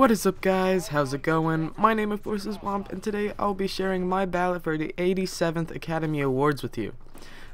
What is up, guys? How's it going? My name of course is Womp, and today I'll be sharing my ballot for the 87th Academy Awards with you.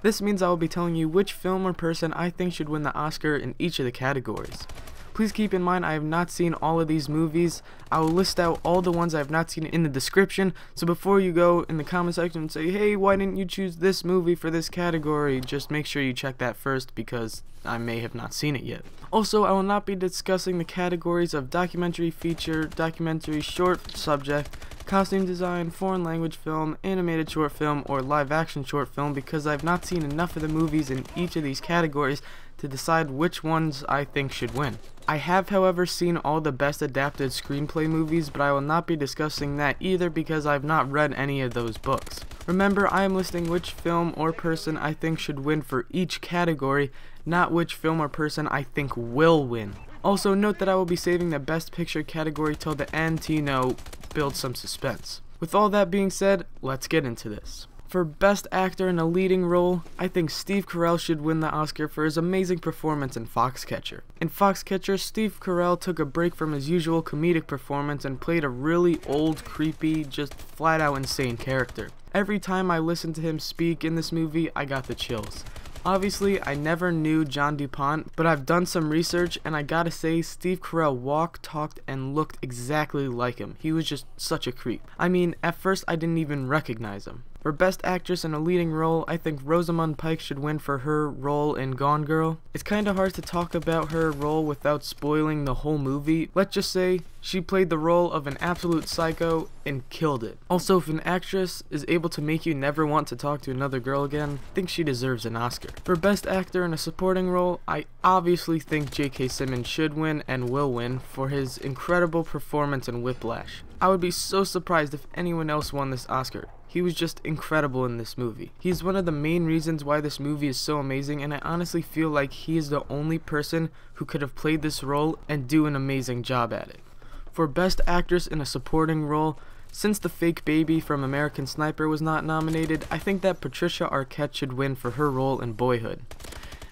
This means I will be telling you which film or person I think should win the Oscar in each of the categories. Please keep in mind I have not seen all of these movies. I will list out all the ones I have not seen in the description, so before you go in the comment section and say, hey, why didn't you choose this movie for this category, just make sure you check that first because I may have not seen it yet. Also, I will not be discussing the categories of documentary, feature, documentary, short subject, costume design, foreign language film, animated short film, or live action short film because I have not seen enough of the movies in each of these categories to decide which ones I think should win. I have, however, seen all the best adapted screenplay movies, but I will not be discussing that either because I have not read any of those books. Remember, I am listing which film or person I think should win for each category, not which film or person I think will win. Also, note that I will be saving the best picture category till the end to, build some suspense. With all that being said, let's get into this. For Best Actor in a Leading Role, I think Steve Carell should win the Oscar for his amazing performance in Foxcatcher. In Foxcatcher, Steve Carell took a break from his usual comedic performance and played a really old, creepy, just flat-out insane character. Every time I listened to him speak in this movie, I got the chills. Obviously, I never knew John DuPont, but I've done some research, and I gotta say, Steve Carell walked, talked, and looked exactly like him. He was just such a creep. I mean, at first I didn't even recognize him. For Best Actress in a Leading Role, I think Rosamund Pike should win for her role in Gone Girl. It's kinda hard to talk about her role without spoiling the whole movie. Let's just say, she played the role of an absolute psycho and killed it. Also, if an actress is able to make you never want to talk to another girl again, I think she deserves an Oscar. For Best Actor in a Supporting Role, I obviously think J.K. Simmons should win and will win for his incredible performance in Whiplash. I would be so surprised if anyone else won this Oscar. He was just incredible in this movie. He's one of the main reasons why this movie is so amazing, and I honestly feel like he is the only person who could have played this role and do an amazing job at it. For Best Actress in a Supporting Role, since the fake baby from American Sniper was not nominated, I think that Patricia Arquette should win for her role in Boyhood.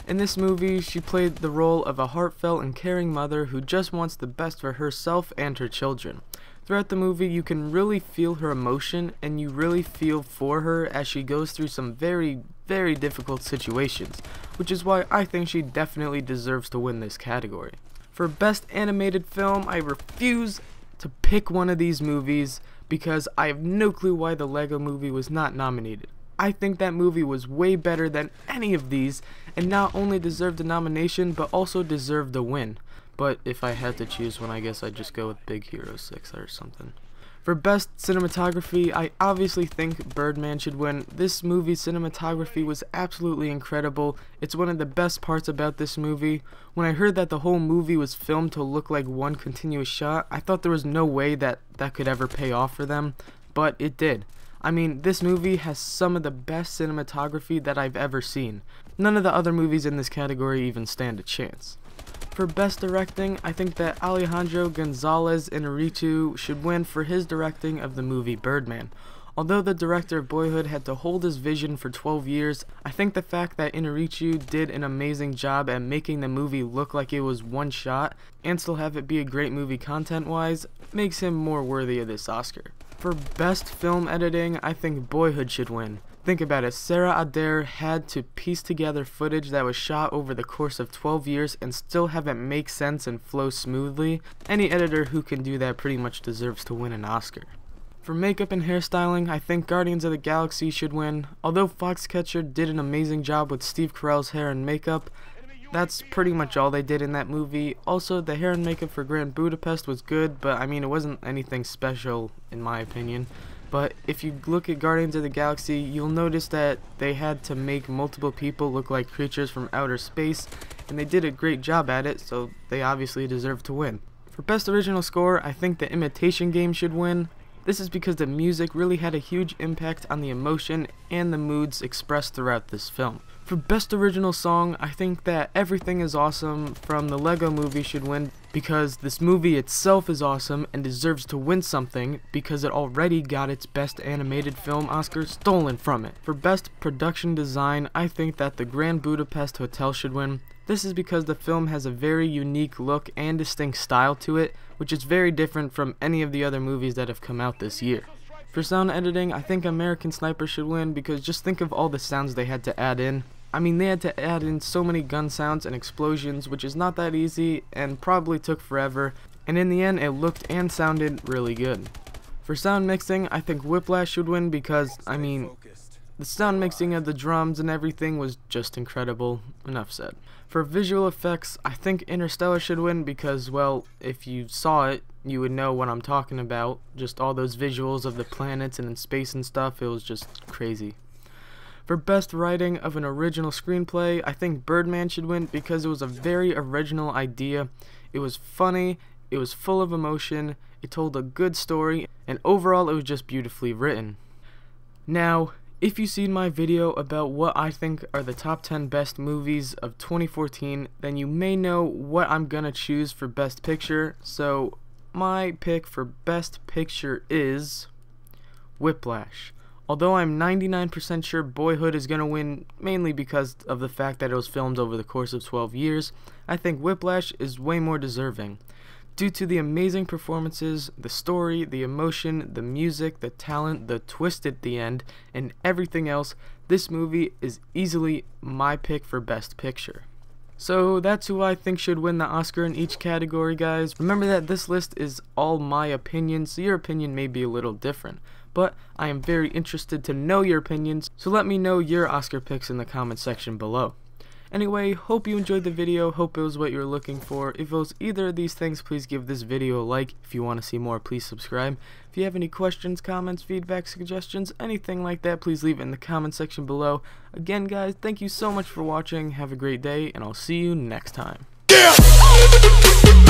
In this movie, she played the role of a heartfelt and caring mother who just wants the best for herself and her children. Throughout the movie, you can really feel her emotion, and you really feel for her as she goes through some very, very difficult situations, which is why I think she definitely deserves to win this category. For Best Animated Film, I refuse to pick one of these movies because I have no clue why the Lego Movie was not nominated. I think that movie was way better than any of these, and not only deserved a nomination, but also deserved a win. But if I had to choose one, I guess I'd just go with Big Hero 6 or something. For Best Cinematography, I obviously think Birdman should win. This movie's cinematography was absolutely incredible. It's one of the best parts about this movie. When I heard that the whole movie was filmed to look like one continuous shot, I thought there was no way that could ever pay off for them, but it did. I mean, this movie has some of the best cinematography that I've ever seen. None of the other movies in this category even stand a chance. For Best Directing, I think that Alejandro González Iñárritu should win for his directing of the movie Birdman. Although the director of Boyhood had to hold his vision for 12 years, I think the fact that Iñárritu did an amazing job at making the movie look like it was one shot, and still have it be a great movie content-wise, makes him more worthy of this Oscar. For Best Film Editing, I think Boyhood should win. Think about it, Sarah Adair had to piece together footage that was shot over the course of 12 years and still have it make sense and flow smoothly. Any editor who can do that pretty much deserves to win an Oscar. For makeup and hairstyling, I think Guardians of the Galaxy should win. Although Foxcatcher did an amazing job with Steve Carell's hair and makeup, that's pretty much all they did in that movie. Also, the hair and makeup for Grand Budapest was good, but I mean, it wasn't anything special in my opinion. But if you look at Guardians of the Galaxy, you'll notice that they had to make multiple people look like creatures from outer space, and they did a great job at it, so they obviously deserve to win. For Best Original Score, I think The Imitation Game should win. This is because the music really had a huge impact on the emotion and the moods expressed throughout this film. For Best Original Song, I think that Everything Is Awesome from the Lego Movie should win. because this movie itself is awesome and deserves to win something because it already got its Best Animated Film Oscar stolen from it. For Best Production Design, I think that the Grand Budapest Hotel should win. This is because the film has a very unique look and distinct style to it, which is very different from any of the other movies that have come out this year. For sound editing, I think American Sniper should win because just think of all the sounds they had to add in. I mean, they had to add in so many gun sounds and explosions, which is not that easy and probably took forever, and in the end it looked and sounded really good. For sound mixing, I think Whiplash should win because, I mean, the sound mixing of the drums and everything was just incredible. Enough said. For visual effects, I think Interstellar should win because, well, if you saw it, you would know what I'm talking about. Just all those visuals of the planets and in space and stuff, it was just crazy. For best writing of an original screenplay, I think Birdman should win because it was a very original idea. It was funny, it was full of emotion, it told a good story, and overall it was just beautifully written. Now, if you've seen my video about what I think are the top 10 best movies of 2014, then you may know what I'm gonna choose for Best Picture. So, my pick for Best Picture is Whiplash. Although I'm 99% sure Boyhood is gonna win, mainly because of the fact that it was filmed over the course of 12 years, I think Whiplash is way more deserving. Due to the amazing performances, the story, the emotion, the music, the talent, the twist at the end, and everything else, this movie is easily my pick for Best Picture. So that's who I think should win the Oscar in each category, guys. Remember that this list is all my opinion, so your opinion may be a little different. But I am very interested to know your opinions, so let me know your Oscar picks in the comment section below. Anyway, hope you enjoyed the video, hope it was what you were looking for. If it was either of these things, please give this video a like. If you want to see more, please subscribe. If you have any questions, comments, feedback, suggestions, anything like that, please leave it in the comment section below. Again, guys, thank you so much for watching, have a great day, and I'll see you next time. Yeah!